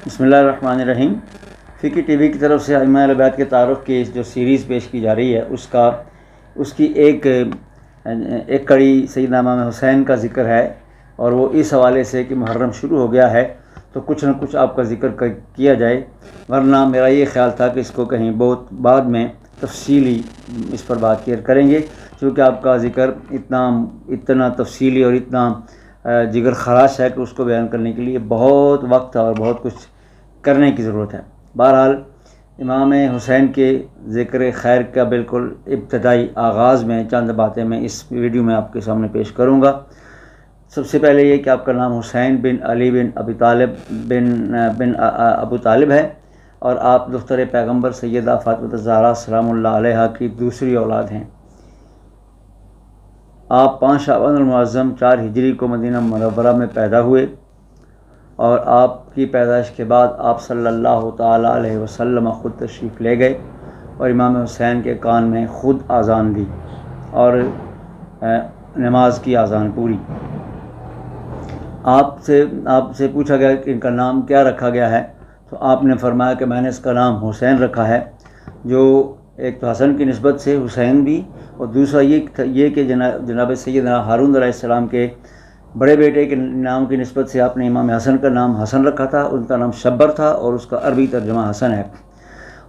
بسم اللہ الرحمن الرحیم۔ فقہ ٹی وی کی طرف سے ائمہ اہل بیت کے تعارف کی جو سیریز پیش کی جا رہی ہے اس کی ایک کڑی سیدنا امام حسین کا ذکر ہے، اور وہ اس حوالے سے کہ محرم شروع ہو گیا ہے تو کچھ نہ کچھ آپ کا ذکر کیا جائے، ورنہ میرا یہ خیال تھا کہ اس کو کہیں بہت بعد میں تفصیلی اس پر بات کریں گے، چونکہ آپ کا ذکر اتنا تفصیلی اور اتنا جگر خراش ہے کہ اس کو بیان کرنے کے لیے بہت وقت اور بہت کچھ کرنے کی ضرورت ہے۔ بہرحال امام حسین کے ذکر خیر کا بالکل ابتدائی آغاز میں چند باتیں میں اس ویڈیو میں آپ کے سامنے پیش کروں گا۔ سب سے پہلے یہ کہ آپ کا نام حسین بن علی بن ابو طالب ہے، اور آپ دختر پیغمبر سیدہ فاطمہ الزہرا سلام اللہ علیہا کی دوسری اولاد ہیں۔ آپ 5 شعبان المعظم 4 ہجری کو مدینہ منورہ میں پیدا ہوئے، اور آپ کی پیدائش کے بعد آپ صلی اللہ تعالیٰ علیہ وسلم خود تشریف لے گئے اور امام حسین کے کان میں خود اذان دی اور نماز کی اذان پوری۔ آپ سے پوچھا گیا کہ ان کا نام کیا رکھا گیا ہے، تو آپ نے فرمایا کہ میں نے اس کا نام حسین رکھا ہے، جو ایک تو حسن کی نسبت سے حسین بھی، اور دوسرا یہ کہ جناب سیدنا ہارون علیہ السلام کے بڑے بیٹے کے نام کی نسبت سے آپ نے امام حسن کا نام حسن رکھا تھا، ان کا نام شبر تھا اور اس کا عربی ترجمہ حسن ہے،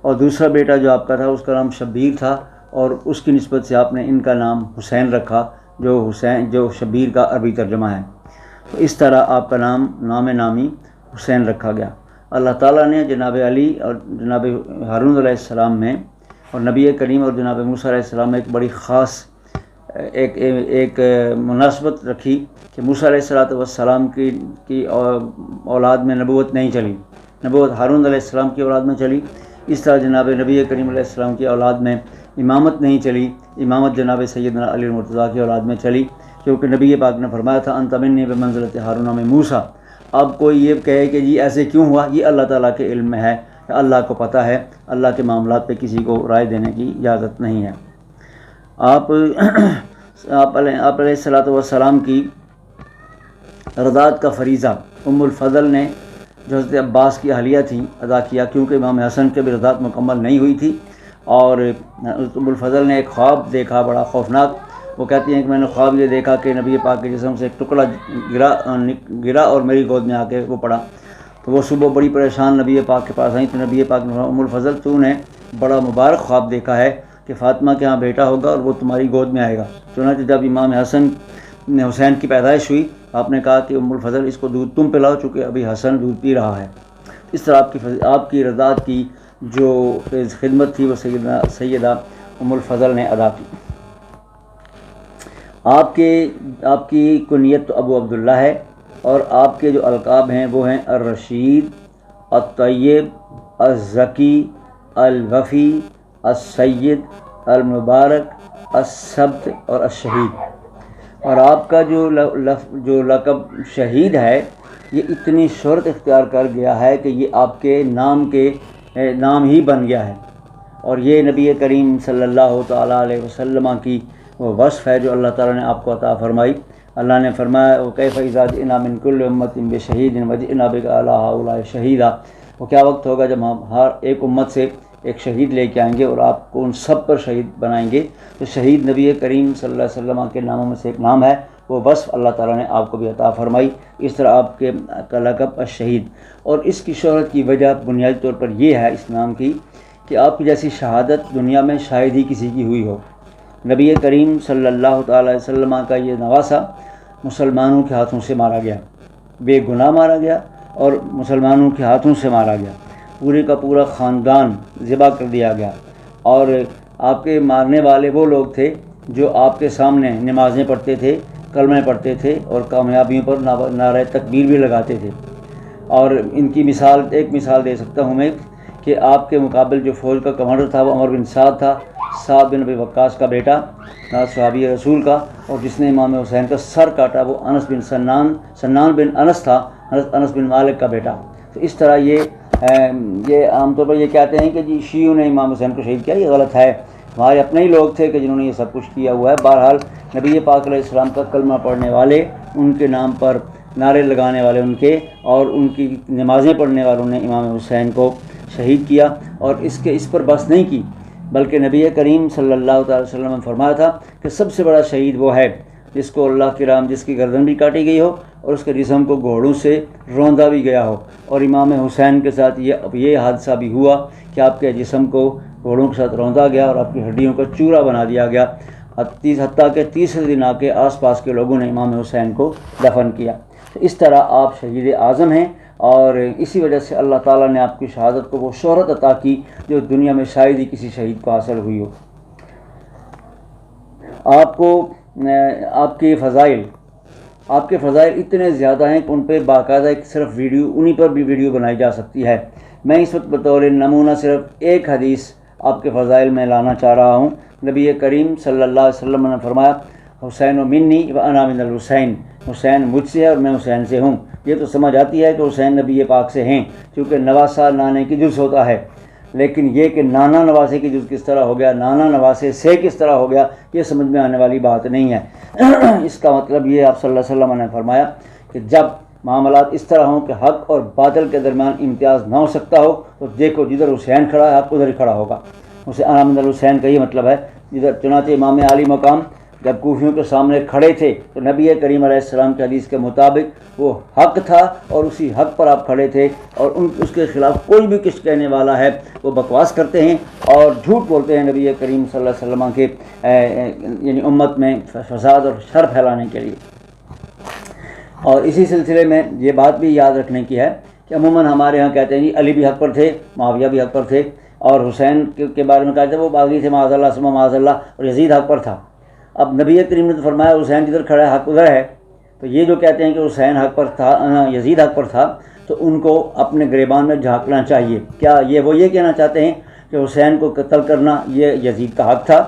اور دوسرا بیٹا جو آپ کا تھا اس کا نام شبیر تھا، اور اس کی نسبت سے آپ نے ان کا نام حسین رکھا، جو شبیر کا عربی ترجمہ ہے۔ تو اس طرح آپ کا نام نامی حسین رکھا گیا۔ اللہ تعالیٰ نے جناب علی اور جناب ہارون علیہ السلام میں اور نبی کریم اور جناب موسیٰ علیہ السلام میں ایک بڑی خاص ایک مناسبت رکھی کہ موسیٰ علیہ السلام کی اولاد میں نبوت نہیں چلی، نبوت ہارون علیہ السلام کی اولاد میں چلی۔ اس طرح جناب نبی کریم علیہ السلام کی اولاد میں امامت نہیں چلی، امامت جناب سیدنا علی المرتضیٰ کی اولاد میں چلی، کیونکہ نبی پاک نے فرمایا تھا انت منی بمنزلۃ ہارون من موسیٰ۔ اب کوئی یہ کہے کہ جی ایسے کیوں ہوا، یہ اللہ تعالیٰ کے علم میں ہے، اللہ کو پتہ ہے، اللہ کے معاملات پہ کسی کو رائے دینے کی اجازت نہیں ہے۔ آپ علیہ السلام کی رضاعت کا فریضہ ام الفضل نے جو حضرت عباس کی اہلیہ تھیں ادا کیا، کیونکہ امام حسن کی بھی رضاعت مکمل نہیں ہوئی تھی، اور ام الفضل نے ایک خواب دیکھا بڑا خوفناک۔ وہ کہتی ہیں کہ میں نے خواب یہ دیکھا کہ نبی پاک کے جسم سے ایک ٹکڑا گرا اور میری گود میں آ کے وہ پڑا، تو وہ صبح بڑی پریشان نبی پاک کے پاس آئیں، تو نبی پاک نے ام الفضل تو نے بڑا مبارک خواب دیکھا ہے کہ فاطمہ کے ہاں بیٹا ہوگا اور وہ تمہاری گود میں آئے گا۔ چنانچہ جب امام حسین کی پیدائش ہوئی، آپ نے کہا کہ ام الفضل اس کو دودھ تم پلاؤ، چونکہ ابھی حسن دودھ پی رہا ہے۔ اس طرح آپ کی رضاعت کی جو خدمت تھی وہ سیدہ ام الفضل نے ادا کی۔ آپ کی کنیت تو ابو عبداللہ ہے، اور آپ کے جو القاب ہیں وہ ہیں الرشید، الطیب، الزکی، الوفی، السید، المبارک، السبت اور الشہید۔ اور آپ کا جو لقب شہید ہے، یہ اتنی شہرت اختیار کر گیا ہے کہ یہ آپ کے نام ہی بن گیا ہے، اور یہ نبی کریم صلی اللہ تعالیٰ علیہ وسلم کی وہ وصف ہے جو اللہ تعالیٰ نے آپ کو عطا فرمائی۔ اللہ نے فرمایا وَكَيْفَ إِذَا جِئْنَا مِن كُلِّ أُمَّةٍ بِشَهِيدٍ وَجِئْنَا بِكَ عَلَىٰ هَٰؤُلَاءِ شَهِيدًا۔ وہ کیا وقت ہوگا جب ہم ہر ایک امت سے ایک شہید لے کے آئیں گے اور آپ کو ان سب پر شہید بنائیں گے۔ تو شہید نبی کریم صلی اللہ علیہ وسلم کے ناموں میں سے ایک نام ہے، وہ وصف اللہ تعالیٰ نے آپ کو بھی عطا فرمائی۔ اس طرح آپ کے کا لقب الشہید، اور اس کی شہرت کی وجہ بنیادی طور پر یہ ہے اس نام کی کہ آپ کی جیسی شہادت دنیا میں شاید ہی کسی کی ہوئی ہو۔ نبی کریم صلی اللہ تعالیٰ علیہ وسلم کا یہ نواسہ مسلمانوں کے ہاتھوں سے مارا گیا، بے گناہ مارا گیا اور مسلمانوں کے ہاتھوں سے مارا گیا، پورے کا پورا خاندان ذبح کر دیا گیا، اور آپ کے مارنے والے وہ لوگ تھے جو آپ کے سامنے نمازیں پڑھتے تھے، کلمے پڑھتے تھے اور کامیابیوں پر نعرہ تکبیر بھی لگاتے تھے۔ اور ان کی ایک مثال دے سکتا ہوں میں کہ آپ کے مقابل جو فوج کا کمانڈر تھا وہ عمر بن سعد تھا، سعد بن ابی وقاص کا بیٹا، صحابی رسول کا، اور جس نے امام حسین کا سر کاٹا وہ انس بن سنان بن انس تھا، انس بن مالک کا بیٹا۔ تو اس طرح یہ عام طور پر یہ کہتے ہیں کہ جی شیعوں نے امام حسین کو شہید کیا، یہ غلط ہے، ہمارے اپنے ہی لوگ تھے کہ جنہوں نے یہ سب کچھ کیا ہوا ہے۔ بہرحال نبی پاک علیہ السلام کا کلمہ پڑھنے والے ان کے نام پر نعرے لگانے والے ان کے اور ان کی نمازیں پڑھنے والوں نے امام حسین کو شہید کیا، اور اس پر بس نہیں کی، بلکہ نبی کریم صلی اللہ تعالی وسلم نے فرمایا تھا کہ سب سے بڑا شہید وہ ہے جس کو اللہ کی راہ جس کی گردن بھی کاٹی گئی ہو اور اس کے جسم کو گھوڑوں سے روندا بھی گیا ہو۔ اور امام حسین کے ساتھ یہ حادثہ بھی ہوا کہ آپ کے جسم کو گھوڑوں کے ساتھ روندا گیا اور آپ کی ہڈیوں کا چورا بنا دیا گیا، حتیٰ کہ تیسرے دن آ کے آس پاس کے لوگوں نے امام حسین کو دفن کیا۔ تو اس طرح آپ شہید اعظم ہیں، اور اسی وجہ سے اللہ تعالیٰ نے آپ کی شہادت کو وہ شہرت عطا کی جو دنیا میں شاید ہی کسی شہید کو حاصل ہوئی ہو۔ آپ کے فضائل اتنے زیادہ ہیں کہ ان پہ باقاعدہ ایک صرف ویڈیو، انہی پر بھی ویڈیو بنائی جا سکتی ہے۔ میں اس وقت بطور نمونہ صرف ایک حدیث آپ کے فضائل میں لانا چاہ رہا ہوں۔ نبی کریم صلی اللہ علیہ وسلم نے فرمایا، حسین منی و انا من الحسین، حسین مجھ سے ہے اور میں حسین سے ہوں۔ یہ تو سمجھ آتی ہے کہ حسین نبی پاک سے ہیں، کیونکہ نواسہ نانے کی جز ہوتا ہے، لیکن یہ کہ نانا نواسے کی جز کس طرح ہو گیا، نانا نواسے سے کس طرح ہو گیا، یہ سمجھ میں آنے والی بات نہیں ہے۔ اس کا مطلب یہ آپ صلی اللہ علیہ وسلم نے فرمایا کہ جب معاملات اس طرح ہوں کہ حق اور باطل کے درمیان امتیاز نہ ہو سکتا ہو تو دیکھو جدھر حسین کھڑا ہے حق ادھر ہی کھڑا ہوگا۔ انا من الحسین کا یہ مطلب ہے۔ چنانچہ امام عالی مقام جب کوفیوں کے سامنے کھڑے تھے تو نبی کریم علیہ السلام کے حدیث کے مطابق وہ حق تھا اور اسی حق پر آپ کھڑے تھے، اور اس کے خلاف کوئی بھی کچھ کہنے والا ہے وہ بکواس کرتے ہیں اور جھوٹ بولتے ہیں نبی کریم صلی اللہ علیہ وسلم کے یعنی امت میں فساد اور شر پھیلانے کے لیے۔ اور اسی سلسلے میں یہ بات بھی یاد رکھنے کی ہے کہ عموماً ہمارے ہاں کہتے ہیں جی علی بھی حق پر تھے، معاویہ بھی حق پر تھے، اور حسین کے بارے میں کہتے ہیں وہ باغی تھے معاذ اللہ ثم معاذ اللہ، اور یزید حق پر تھا۔ اب نبی کریم نے تو فرمایا حسین جدھر کھڑا ہے حق ادھر ہے، تو یہ جو کہتے ہیں کہ حسین حق پر تھا، یزید حق پر تھا، تو ان کو اپنے گریبان میں جھانکنا چاہیے۔ کیا وہ یہ کہنا چاہتے ہیں کہ حسین کو قتل کرنا یہ یزید کا حق تھا،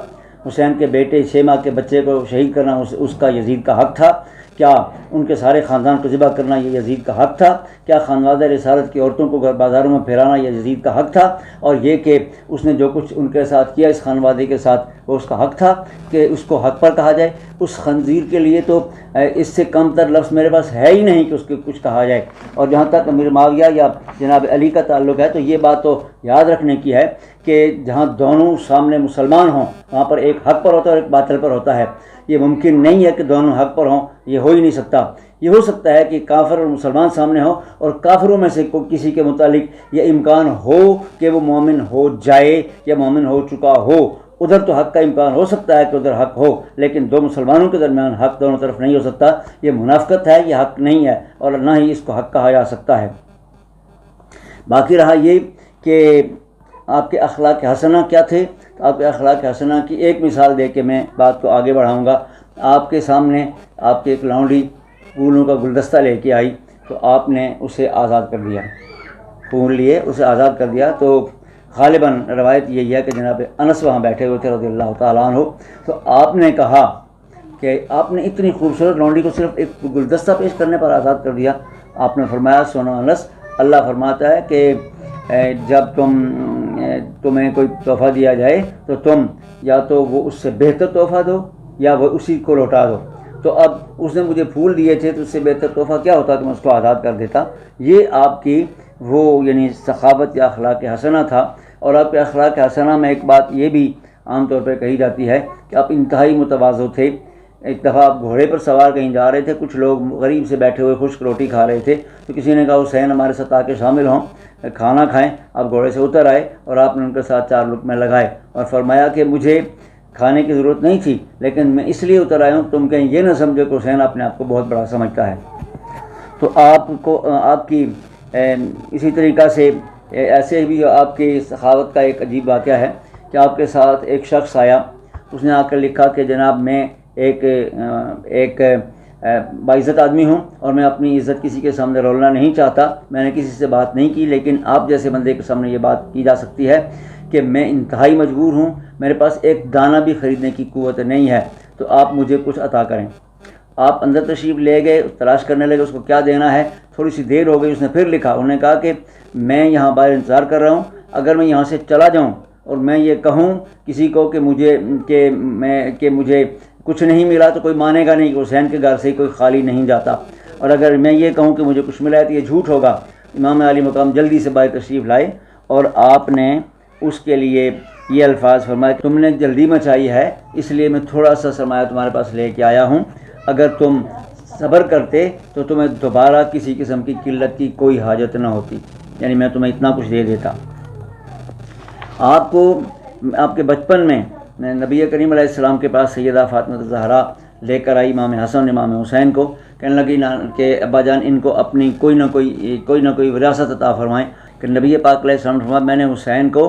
حسین کے بیٹے 6 ماہ کے بچے کو شہید کرنا اس کا یزید کا حق تھا، کیا ان کے سارے خاندان کو ذبح کرنا یہ یزید کا حق تھا، کیا خانوادہ رسالت کی عورتوں کو بازاروں میں پھیرانا یہ یزید کا حق تھا، اور یہ کہ اس نے جو کچھ ان کے ساتھ کیا اس خانوادے کے ساتھ وہ اس کا حق تھا کہ اس کو حق پر کہا جائے؟ اس خنزیر کے لیے تو اس سے کم تر لفظ میرے پاس ہے ہی نہیں کہ اس کو کچھ کہا جائے۔ اور جہاں تک امیر معاویہ یا جناب علی کا تعلق ہے تو یہ بات تو یاد رکھنے کی ہے کہ جہاں دونوں سامنے مسلمان ہوں وہاں پر ایک حق پر ہوتا ہے اور ایک باطل پر ہوتا ہے۔ یہ ممکن نہیں ہے کہ دونوں حق پر ہوں، یہ ہو ہی نہیں سکتا۔ یہ ہو سکتا ہے کہ کافر اور مسلمان سامنے ہو اور کافروں میں سے کسی کے متعلق یہ امکان ہو کہ وہ مومن ہو جائے یا مومن ہو چکا ہو، ادھر تو حق کا امکان ہو سکتا ہے کہ ادھر حق ہو، لیکن دو مسلمانوں کے درمیان حق دونوں طرف نہیں ہو سکتا۔ یہ منافقت ہے، یہ حق نہیں ہے، اور نہ ہی اس کو حق کہا جا سکتا ہے۔ باقی رہا یہ کہ آپ کے اخلاق حسنہ کیا تھے۔ آپ کے اخلاق حسنہ کی ایک مثال دے کے میں بات کو آگے بڑھاؤں گا۔ آپ کے سامنے آپ کی ایک لونڈی پھولوں کا گلدستہ لے کے آئی تو آپ نے اسے آزاد کر دیا، پھول لیے اسے آزاد کر دیا۔ تو غالباً روایت یہی ہے کہ جناب انس وہاں بیٹھے ہوئے تھے رضی اللہ تعالیٰ عنہ، تو آپ نے کہا کہ آپ نے اتنی خوبصورت لونڈی کو صرف ایک گلدستہ پیش کرنے پر آزاد کر دیا۔ آپ نے فرمایا سنو انس، اللہ فرماتا ہے کہ جب تمہیں کوئی تحفہ دیا جائے تو تم یا تو وہ اس سے بہتر تحفہ دو یا وہ اسی کو لوٹا دو۔ تو اب اس نے مجھے پھول دیے تھے تو اس سے بہتر تحفہ کیا ہوتا کہ میں اس کو آزاد کر دیتا۔ یہ آپ کی وہ یعنی سخاوت یا اخلاق حسنہ تھا۔ اور آپ کے اخلاق حسنہ میں ایک بات یہ بھی عام طور پہ کہی جاتی ہے کہ آپ انتہائی متواضع تھے۔ ایک دفعہ آپ گھوڑے پر سوار کہیں جا رہے تھے، کچھ لوگ غریب سے بیٹھے ہوئے خشک روٹی کھا رہے تھے، تو کسی نے کہا حسین ہمارے ساتھ آ کے شامل ہوں، کھانا کھائیں۔ آپ گھوڑے سے اتر آئے اور آپ نے ان کے ساتھ 4 لقمے لگائے اور فرمایا کہ مجھے کھانے کی ضرورت نہیں تھی لیکن میں اس لیے اتر آیا ہوں تم کہیں یہ نہ سمجھو کہ حسین اپنے آپ کو بہت بڑا سمجھتا ہے۔ تو آپ کی اسی طریقہ سے ایسے بھی آپ کی سخاوت کا ایک عجیب واقعہ ہے کہ آپ کے ساتھ ایک شخص آیا، اس نے آ کر لکھا کہ جناب میں ایک باعزت آدمی ہوں اور میں اپنی عزت کسی کے سامنے رولنا نہیں چاہتا، میں نے کسی سے بات نہیں کی، لیکن آپ جیسے بندے کے سامنے یہ بات کی جا سکتی ہے کہ میں انتہائی مجبور ہوں، میرے پاس ایک دانہ بھی خریدنے کی قوت نہیں ہے، تو آپ مجھے کچھ عطا کریں۔ آپ اندر تشریف لے گئے، تلاش کرنے لگے اس کو کیا دینا ہے۔ تھوڑی سی دیر ہو گئی، اس نے پھر لکھا، انہوں نے کہا کہ میں یہاں باہر انتظار کر رہا ہوں، اگر میں یہاں سے چلا جاؤں اور میں یہ کہوں کسی کو کہ مجھے کچھ نہیں ملا تو کوئی مانے گا نہیں کہ حسین کے گھر سے کوئی خالی نہیں جاتا۔ اور اگر میں یہ کہوں کہ مجھے کچھ ملا ہے تو یہ جھوٹ ہوگا۔ امام علی مقام جلدی سے باہر تشریف لائے اور آپ نے اس کے لیے یہ الفاظ فرمائے کہ تم نے جلدی مچائی ہے، اس لیے میں تھوڑا سا سرمایہ تمہارے پاس لے کے آیا ہوں، اگر تم صبر کرتے تو تمہیں دوبارہ کسی قسم کی قلت کی کوئی حاجت نہ ہوتی، یعنی میں تمہیں اتنا کچھ دے دیتا۔ آپ کو آپ کے بچپن میں نبی کریم علیہ السلام کے پاس سیدہ فاطمہ زہرا لے کر آئی امام حسن امام حسین کو، کہنے لگی کہ ابا جان ان کو اپنی کوئی نہ کوئی وراثت عطا فرمائیں، کہ نبی پاک علیہ السلام نے فرمایا میں نے حسین کو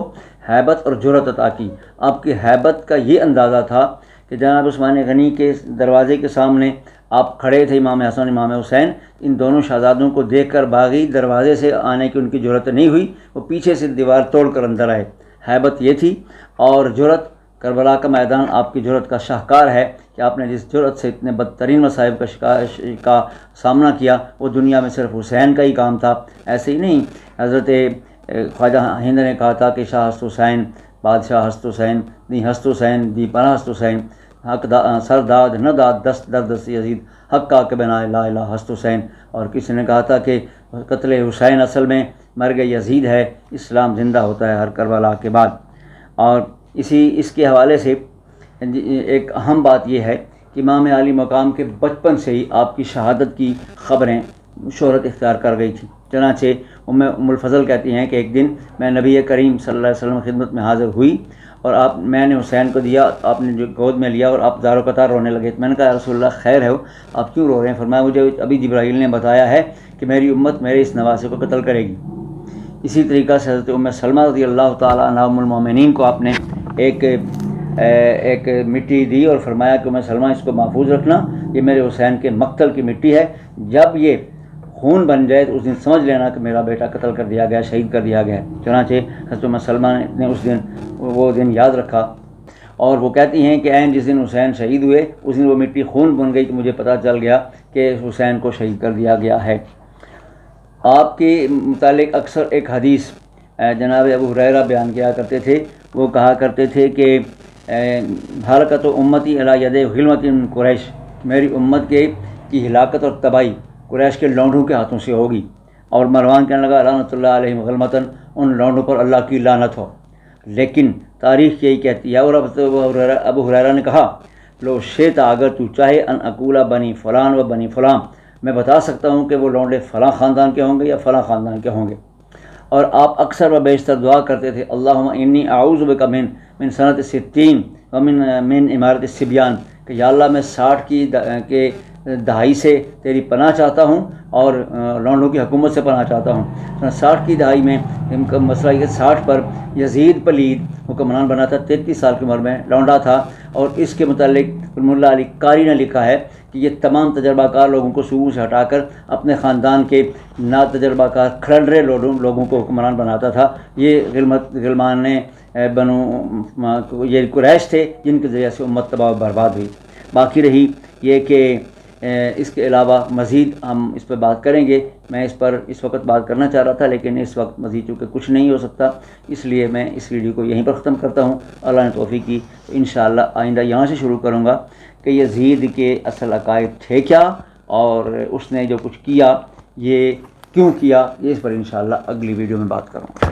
ہیبت اور جرأت عطا کی۔ آپ کی ہیبت کا یہ اندازہ تھا کہ جناب عثمان غنی کے دروازے کے سامنے آپ کھڑے تھے، امام حسن امام حسین، ان دونوں شہزادوں کو دیکھ کر باغی دروازے سے آنے کی ان کی جرأت نہیں ہوئی، وہ پیچھے سے دیوار توڑ کر اندر آئے۔ ہیبت یہ تھی، اور جرأت کربلا کا میدان آپ کی جرأت کا شاہکار ہے کہ آپ نے جس جرأت سے اتنے بدترین مصائب کا سامنا کیا، وہ دنیا میں صرف حسین کا ہی کام تھا، ایسے ہی نہیں۔ حضرت خواجہ ہند نے کہا تھا کہ شاہ ہست حسین، بادشاہ ہست حسین، دی ہست حسین، دی پناہ ہست حسین، حق سرداد نہ داد دست دردست یزید، حق کا کہ بنا لا الہ ہست حسین۔ اور کسی نے کہا تھا کہ قتل حسین اصل میں مرگ یزید ہے، اسلام زندہ ہوتا ہے ہر کربلا کے بعد۔ اور اس کے حوالے سے ایک اہم بات یہ ہے کہ امام علی مقام کے بچپن سے ہی آپ کی شہادت کی خبریں شہرت اختیار کر گئی تھیں۔ چنانچہ ام الفضل کہتی ہیں کہ ایک دن میں نبی کریم صلی اللہ علیہ وسلم کی خدمت میں حاضر ہوئی اور میں نے حسین کو دیا، آپ نے جو گود میں لیا اور آپ زار و قطار رونے لگے۔ میں نے کہا یا رسول اللہ خیر ہے ہو، آپ کیوں رو رہے ہیں؟ فرمایا مجھے ابھی جبرائیل نے بتایا ہے کہ میری امت میرے اس نواسے کو قتل کرے گی۔ اسی طریقہ سے حضرت ام سلمہ رضی اللہ تعالیٰ عنہا ام المومنین کو آپ نے ایک مٹی دی اور فرمایا کہ ام سلمہ اس کو محفوظ رکھنا، یہ میرے حسین کے مقتل کی مٹی ہے، جب یہ خون بن جائے تو اس دن سمجھ لینا کہ میرا بیٹا قتل کر دیا گیا، شہید کر دیا گیا ہے۔ چنانچہ حضرت ام سلمہ نے وہ دن یاد رکھا، اور وہ کہتی ہیں کہ عین جس دن حسین شہید ہوئے اس دن وہ مٹی خون بن گئی، تو مجھے پتہ چل گیا کہ حسین کو شہید کر دیا گیا ہے۔ آپ کے متعلق اکثر ایک حدیث جناب ابو ہریرہ بیان کیا کرتے تھے، وہ کہا کرتے تھے کہ ہلاکت امتی علی ید غلمۃ من قریش، میری امت کی ہلاکت اور تباہی قریش کے لونڈوں کے ہاتھوں سے ہوگی۔ اور مروان کہنے لگا لعنت اللہ علیہم غلمتاً، ان لونڈوں پر اللہ کی لعنت ہو۔ لیکن تاریخ یہی کہتی ہے۔ اور ابو ہریرہ نے کہا لو شئت، اگر تو چاہے، ان اقول بنی فلان و بنی فلان، میں بتا سکتا ہوں کہ وہ لونڈے فلاں خاندان کے ہوں گے یا فلاں خاندان کے ہوں گے۔ اور آپ اکثر و بیشتر دعا کرتے تھے اللہم انی اعوذ بک من سنۃ 60 و من امارت الصبیان، کہ یا اللہ میں 60 کی دہائی سے تیری پناہ چاہتا ہوں اور لونڈوں کی حکومت سے پناہ چاہتا ہوں۔ 60 کی دہائی میں مسئلہ یہ 60 پر یزید پلید حکمران بنا تھا، 33 سال کی عمر میں لونڈا تھا، اور اس کے متعلق ملا علی قاری نے لکھا ہے کہ یہ تمام تجربہ کار لوگوں کو صوبوں سے ہٹا کر اپنے خاندان کے نا تجربہ کار کھرنڈرے لوگوں کو حکمران بناتا تھا۔ یہ غلمان بنو یہ قریش تھے جن کے ذریعے سے امت تباہ و برباد ہوئی۔ باقی رہی یہ کہ اس کے علاوہ مزید ہم اس پر بات کریں گے۔ میں اس پر اس وقت بات کرنا چاہ رہا تھا، لیکن اس وقت مزید چونکہ کچھ نہیں ہو سکتا، اس لیے میں اس ویڈیو کو یہیں پر ختم کرتا ہوں۔ اللہ نے توفیق کی تو انشاءاللہ آئندہ یہاں سے شروع کروں گا کہ یزید کے اصل عقائد تھے کیا، اور اس نے جو کچھ کیا یہ کیوں کیا، یہ اس پر انشاءاللہ اگلی ویڈیو میں بات کروں گا۔